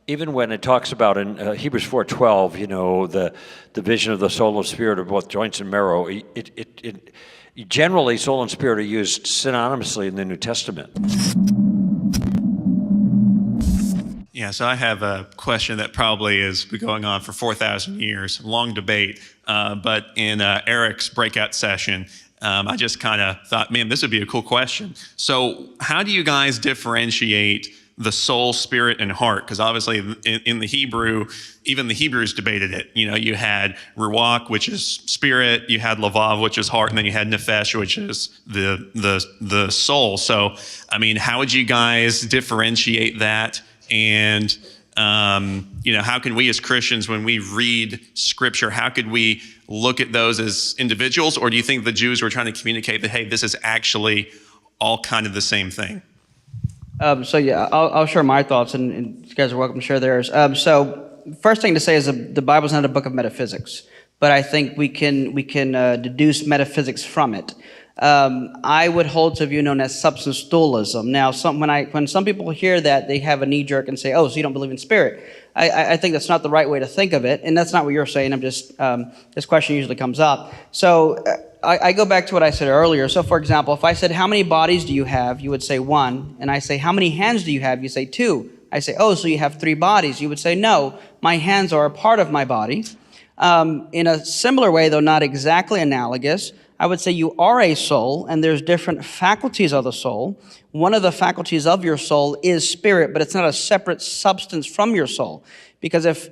even when it talks about in Hebrews 4:12, you know, the division of the soul and spirit of both joints and marrow, generally soul and spirit are used synonymously in the New Testament. Yeah, so I have a question that probably has been going on for 4,000 years, long debate, but in Eric's breakout session, I just kind of thought, man, this would be a cool question. So how do you guys differentiate the soul, spirit, and heart? Because obviously in the Hebrew, even the Hebrews debated it. You know, you had ruach, which is spirit, you had lavav, which is heart, and then you had nefesh, which is the soul. So, I mean, how would you guys differentiate that? And, you know, how can we as Christians, when we read Scripture, how could we look at those as individuals? Or do you think the Jews were trying to communicate that, hey, this is actually all kind of the same thing? So yeah, I'll share my thoughts, and you guys are welcome to share theirs. So first thing to say is the Bible's not a book of metaphysics, but I think we can deduce metaphysics from it. I would hold to a view known as substance dualism. Now, when some people hear that, they have a knee jerk and say, "Oh, so you don't believe in spirit?" I think that's not the right way to think of it, and that's not what you're saying. I'm just this question usually comes up. So I go back to what I said earlier. So, for example, if I said, "How many bodies do you have?" you would say 1, and I say, "How many hands do you have?" you say 2. I say, "Oh, so you have 3 bodies?" you would say, "No, my hands are a part of my body." In a similar way, though not exactly analogous, I would say you are a soul, and there's different faculties of the soul. One of the faculties of your soul is spirit, but it's not a separate substance from your soul. Because if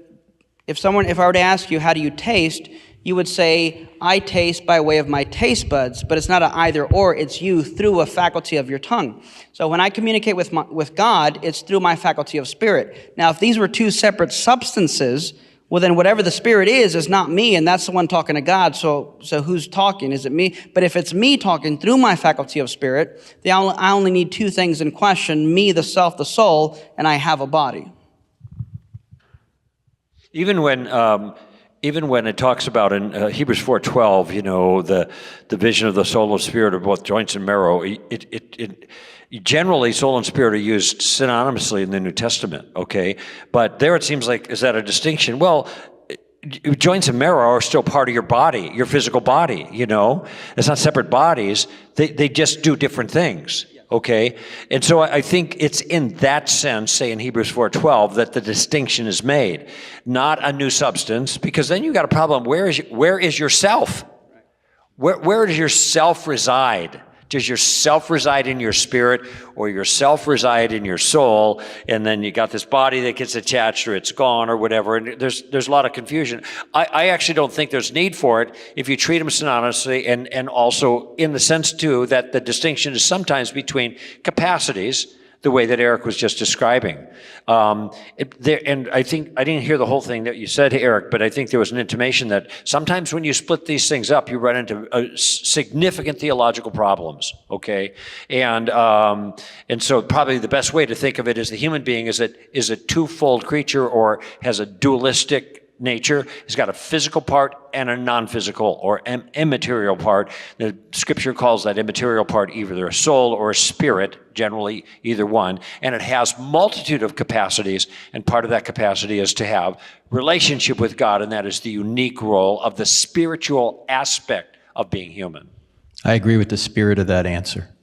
I were to ask you, how do you taste? You would say, I taste by way of my taste buds, but it's not an either or, it's you through a faculty of your tongue. So when I communicate with God, it's through my faculty of spirit. Now, if these were 2 separate substances, well, then whatever the spirit is not me, and that's the one talking to God. So who's talking? Is it me? But if it's me talking through my faculty of spirit, then I only need 2 things in question: me, the self, the soul, and I have a body. Even when it talks about in Hebrews 4:12, you know, the division of the soul and spirit of both joints and marrow, generally soul and spirit are used synonymously in the New Testament, okay? But there it seems like, is that a distinction? Well, joints and marrow are still part of your body, your physical body, you know? It's not separate bodies. They just do different things. Okay, and so I think it's in that sense, say in Hebrews 4:12, that the distinction is made, not a new substance, because then you got a problem. Where is yourself? Where does yourself reside? Does yourself reside in your spirit, or yourself reside in your soul? And then you got this body that gets attached, or it's gone, or whatever. And there's a lot of confusion. I actually don't think there's need for it if you treat them synonymously, and also in the sense too that the distinction is sometimes between capacities, the way that Eric was just describing. And I think, I didn't hear the whole thing that you said, Eric, but I think there was an intimation that sometimes when you split these things up, you run into significant theological problems, okay? And so probably the best way to think of it is the human being is a twofold creature, or has a dualistic nature. It's got a physical part and a non-physical or immaterial part. The Scripture calls that immaterial part either a soul or a spirit, generally either one, and it has multitude of capacities, and part of that capacity is to have relationship with God, and that is the unique role of the spiritual aspect of being human. I agree with the spirit of that answer.